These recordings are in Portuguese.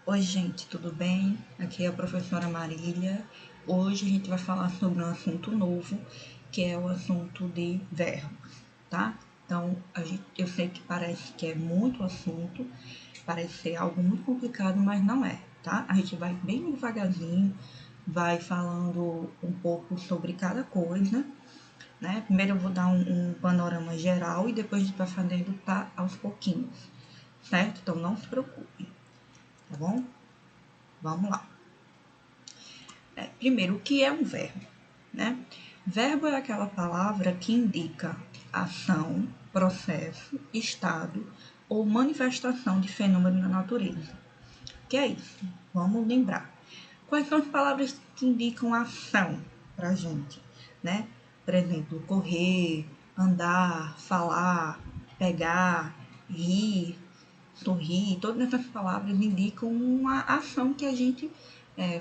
Oi, gente, tudo bem? Aqui é a professora Marília. Hoje a gente vai falar sobre um assunto novo, que é o assunto de verbos, tá? Então, eu sei que parece que é muito assunto, parece ser algo muito complicado, mas não é, tá? A gente vai bem devagarzinho, vai falando um pouco sobre cada coisa, né? Primeiro eu vou dar um panorama geral e depois a gente vai fazendo aos pouquinhos, certo? Então, não se preocupe, tá bom? Vamos lá. Primeiro, o que é um verbo? Né? Verbo é aquela palavra que indica ação, processo, estado ou manifestação de fenômeno na natureza. O que é isso? Vamos lembrar. Quais são as palavras que indicam ação para a gente? Né? Por exemplo, correr, andar, falar, pegar, rir, sorrir, todas essas palavras indicam uma ação que a gente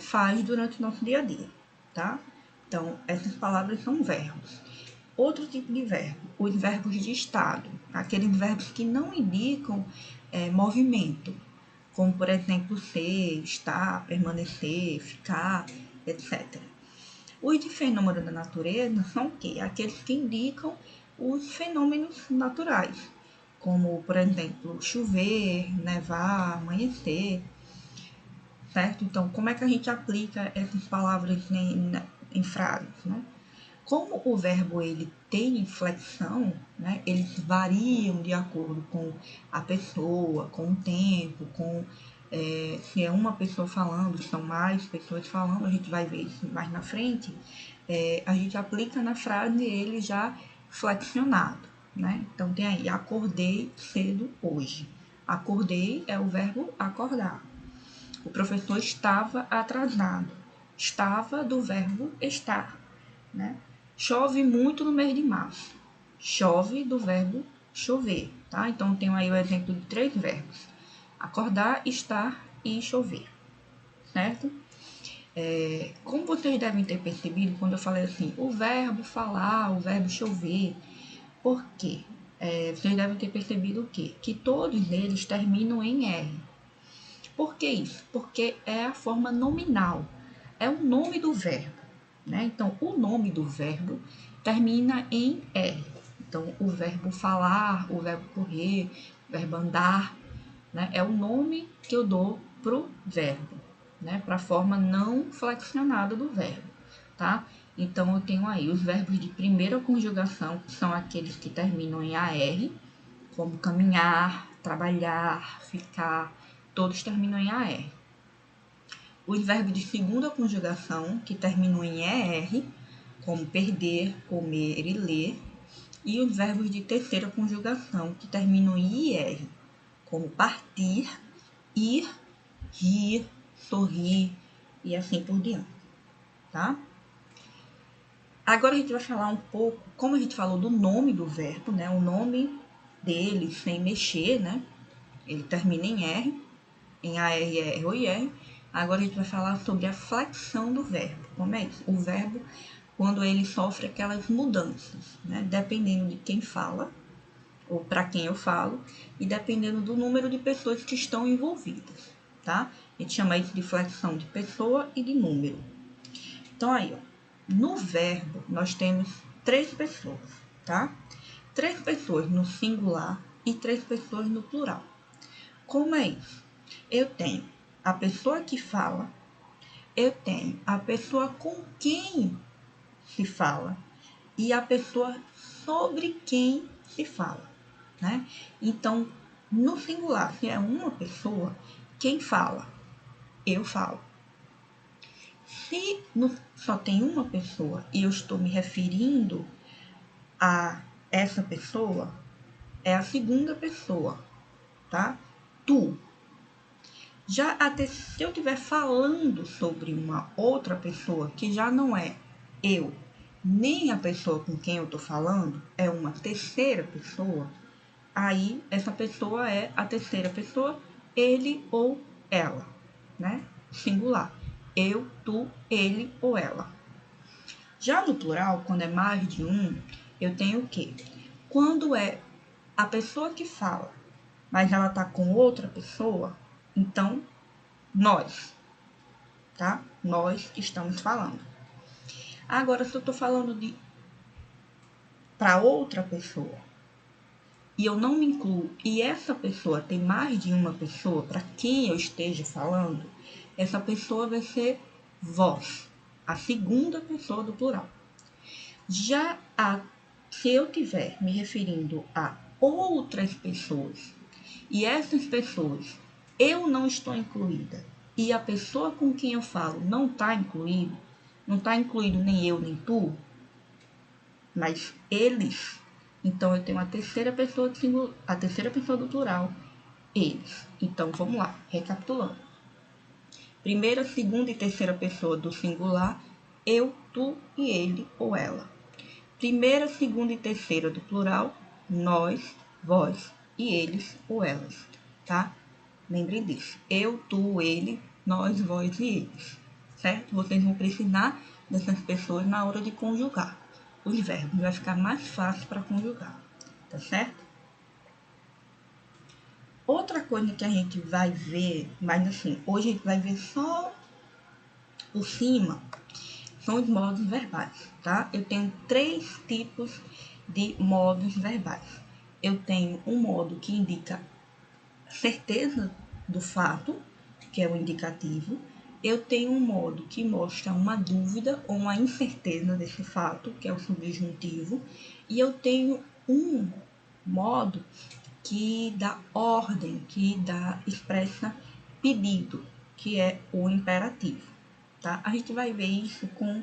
faz durante o nosso dia a dia, tá? Então, essas palavras são verbos. Outro tipo de verbo, os verbos de estado, aqueles verbos que não indicam movimento, como, por exemplo, ser, estar, permanecer, ficar, etc. Os de fenômeno da natureza são o quê? Aqueles que indicam os fenômenos naturais, como, por exemplo, chover, nevar, amanhecer, certo? Então, como é que a gente aplica essas palavras em frases, né? Como o verbo ele tem inflexão, né? Eles variam de acordo com a pessoa, com o tempo, se é uma pessoa falando, se são mais pessoas falando, a gente vai ver isso mais na frente. A gente aplica na frase ele já flexionado, né? Então tem aí, acordei cedo hoje. Acordei é o verbo acordar. O professor estava atrasado. Estava do verbo estar, né? Chove muito no mês de março. Chove do verbo chover, tá? Então, tenho aí o exemplo de 3 verbos. Acordar, estar e chover, certo? Como vocês devem ter percebido quando eu falei assim, o verbo falar, o verbo chover, por quê? Vocês devem ter percebido o quê? Que todos eles terminam em R. Por que isso? Porque é a forma nominal, é o nome do verbo, né? Então, o nome do verbo termina em R. Então, o verbo falar, o verbo correr, o verbo andar, né? É o nome que eu dou pro verbo, né? Para a forma não flexionada do verbo, tá? Então, eu tenho aí os verbos de primeira conjugação, que são aqueles que terminam em AR, como caminhar, trabalhar, ficar, todos terminam em AR. Os verbos de segunda conjugação, que terminam em ER, como perder, comer e ler. E os verbos de terceira conjugação, que terminam em IR, como partir, ir, rir, sorrir e assim por diante, tá? Agora a gente vai falar um pouco, como a gente falou do nome do verbo, né? O nome dele sem mexer, né? Ele termina em R, em AR, R ou IR. Agora a gente vai falar sobre a flexão do verbo. Como é isso? O verbo, quando ele sofre aquelas mudanças, né? Dependendo de quem fala, ou para quem eu falo, e dependendo do número de pessoas que estão envolvidas, tá? A gente chama isso de flexão de pessoa e de número. Então, aí, ó, no verbo, nós temos 3 pessoas, tá? 3 pessoas no singular e 3 pessoas no plural. Como é isso? Eu tenho a pessoa que fala, eu tenho a pessoa com quem se fala e a pessoa sobre quem se fala, né? Então, no singular, se é uma pessoa, quem fala? Eu falo. Se só tem uma pessoa e eu estou me referindo a essa pessoa, é a segunda pessoa, tá? Tu. Já se eu estiver falando sobre uma outra pessoa que já não é eu, nem a pessoa com quem eu estou falando, é uma terceira pessoa, aí essa pessoa é a terceira pessoa, ele ou ela, né? Singular. Eu, tu, ele ou ela. Já no plural, quando é mais de um, eu tenho o quê? Quando é a pessoa que fala, mas ela tá com outra pessoa, então nós, tá? Nós estamos falando. Agora, se eu tô falando para outra pessoa, e eu não me incluo, e essa pessoa tem mais de uma pessoa para quem eu esteja falando, essa pessoa vai ser vós, a segunda pessoa do plural. Já se eu estiver me referindo a outras pessoas, e essas pessoas eu não estou incluída, e a pessoa com quem eu falo não está incluído, não está incluído nem eu nem tu, mas eles. Então eu tenho a terceira pessoa do plural, eles. Então vamos lá, recapitulando. Primeira, segunda e terceira pessoa do singular, eu, tu e ele ou ela. Primeira, segunda e terceira do plural, nós, vós e eles ou elas, tá? Lembrem disso. Eu, tu, ele, nós, vós e eles, certo? Vocês vão precisar dessas pessoas na hora de conjugar os verbos, vai ficar mais fácil para conjugar, tá certo? Outra coisa que a gente vai ver, mas assim, hoje a gente vai ver só por cima, são os modos verbais, tá? Eu tenho 3 tipos de modos verbais. Eu tenho um modo que indica certeza do fato, que é o indicativo. Eu tenho um modo que mostra uma dúvida ou uma incerteza desse fato, que é o subjuntivo. E eu tenho um modo que dá ordem, que expressa pedido, que é o imperativo, tá? A gente vai ver isso com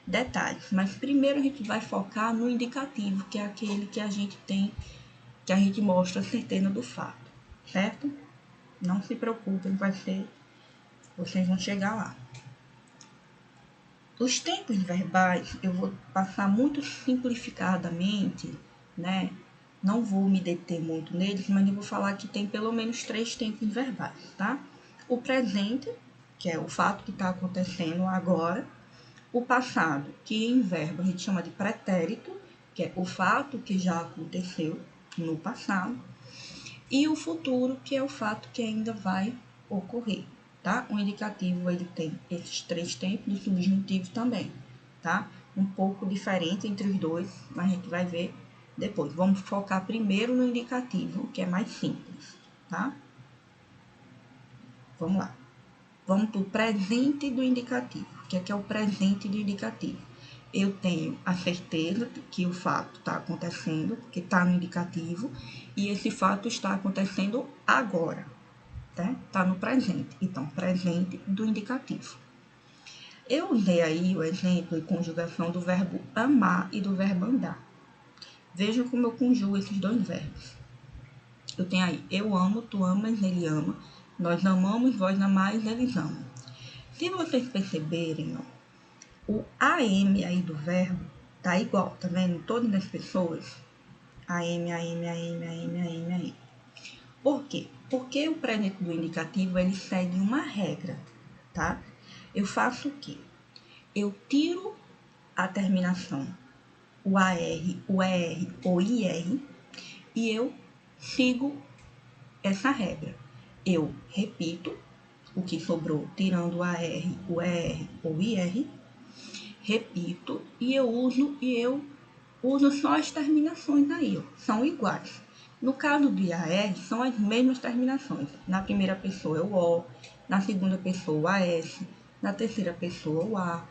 detalhes, mas primeiro a gente vai focar no indicativo, que é aquele que a gente mostra a certeza do fato, certo? Não se preocupem, vocês vão chegar lá. Os tempos verbais, eu vou passar muito simplificadamente, né? Não vou me deter muito neles, mas eu vou falar que tem pelo menos 3 tempos verbais, tá? O presente, que é o fato que está acontecendo agora. O passado, que em verbo a gente chama de pretérito, que é o fato que já aconteceu no passado. E o futuro, que é o fato que ainda vai ocorrer, tá? O indicativo, ele tem esses 3 tempos, o subjuntivo também, tá? Um pouco diferente entre os dois, mas a gente vai ver depois. Vamos focar primeiro no indicativo, que é mais simples, tá? Vamos lá. Vamos para o presente do indicativo. O que é o presente do indicativo? Eu tenho a certeza que o fato está acontecendo, que está no indicativo, e esse fato está acontecendo agora, tá? Está no presente. Então, presente do indicativo. Eu usei aí o exemplo de conjugação do verbo amar e do verbo andar. Vejam como eu conjugo esses 2 verbos. Eu tenho aí, eu amo, tu amas, ele ama, nós amamos, vós amais, eles amam. Se vocês perceberem, ó, o AM aí do verbo tá igual, tá vendo? Todas as pessoas. AM, AM, AM, AM, AM, AM. Por quê? Porque o presente do indicativo, ele segue uma regra, tá? Eu faço o quê? Eu tiro a terminação, o AR, o ER ou IR, e eu sigo essa regra. Eu repito o que sobrou, tirando o AR, o ER ou o IR, repito, e eu uso só as terminações aí, ó, são iguais. No caso do IAR, são as mesmas terminações. Na primeira pessoa é o O, na segunda pessoa o AS, na terceira pessoa o A,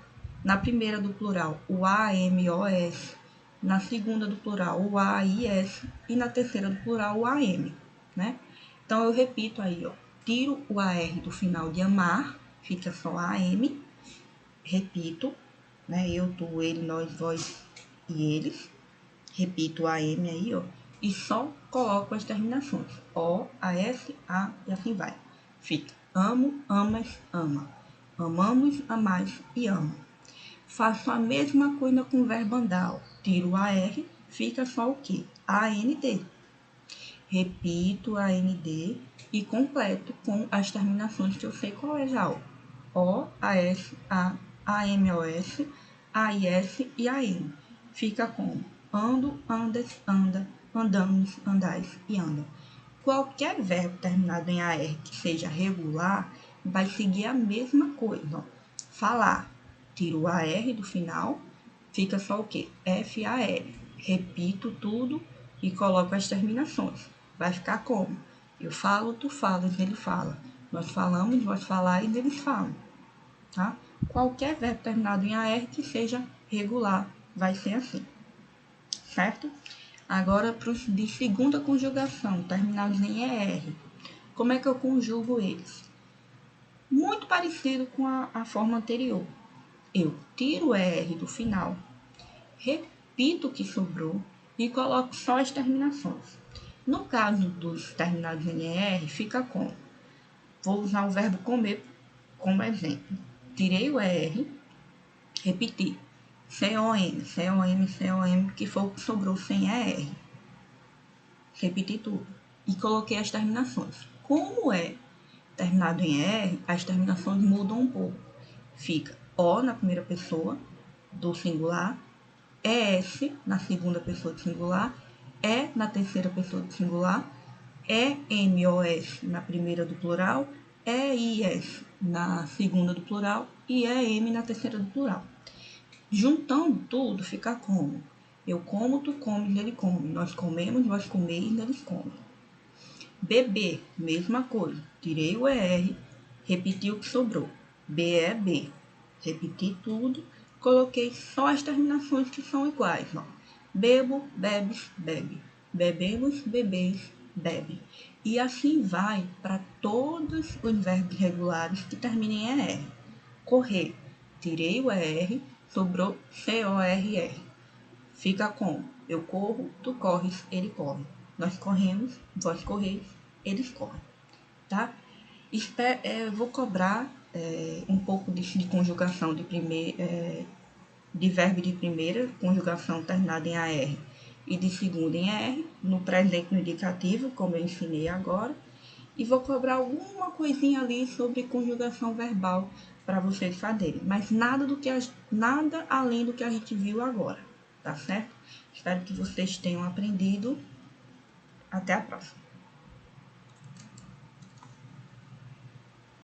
na primeira do plural o AMOS, na segunda do plural o AIS e na terceira do plural o AM, né? Então eu repito aí, ó, tiro o AR do final de amar, fica só AM, repito, né? Eu, tu, ele, nós, vós e eles. Repito o AM aí, ó. E só coloco as terminações. O, AS, A e assim vai. Fica amo, amas, ama. Amamos, amais e ama. Faço a mesma coisa com o verbo andar, ó. Tiro o AR, fica só o quê? AND. Repito a AND e completo com as terminações que eu sei qual é já, ó. O, AS, A, AMOS, AIS e AM. Fica como ando, andas, anda, andamos, andais e andam. Qualquer verbo terminado em AR que seja regular vai seguir a mesma coisa, ó. Falar, tiro o AR do final, fica só o quê? FAR. Repito tudo e coloco as terminações. Vai ficar como? Eu falo, tu falas, ele fala. Nós falamos, vós falais, eles falam. Tá? Qualquer verbo terminado em AR que seja regular vai ser assim. Certo? Agora, para os de segunda conjugação, terminados em ER. Como é que eu conjugo eles? Muito parecido com a forma anterior. Eu tiro o ER do final, repito o que sobrou e coloco só as terminações. No caso dos terminados em ER, fica como? Vou usar o verbo comer como exemplo. Tirei o ER, repeti. COM, COM, COM, que foi o que sobrou sem ER. Repeti tudo. E coloquei as terminações. Como é terminado em R, as terminações mudam um pouco. Fica O na primeira pessoa do singular, ES na segunda pessoa do singular, E na terceira pessoa do singular, EMOS na primeira do plural, EIS na segunda do plural e EM na terceira do plural. Juntando tudo, fica como? Eu como, tu comes, ele come. Nós comemos, vós comeis, eles comem. Beber, mesma coisa. Tirei o ER, repeti o que sobrou. B é B. Repeti tudo, coloquei só as terminações que são iguais. Ó. Bebo, bebes, bebe. Bebemos, bebeis, bebe. E assim vai para todos os verbos regulares que terminem em ER. Correr, tirei o ER, sobrou CORR. Fica com eu corro, tu corres, ele corre. Nós corremos, vós correis, eles correm. Tá? Vou cobrar um pouco de conjugação de verbo de primeira, conjugação terminada em AR e de segunda em R, no presente no indicativo, como eu ensinei agora. E vou cobrar alguma coisinha ali sobre conjugação verbal para vocês fazerem, mas nada além do que a gente viu agora, tá certo? Espero que vocês tenham aprendido. Até a próxima.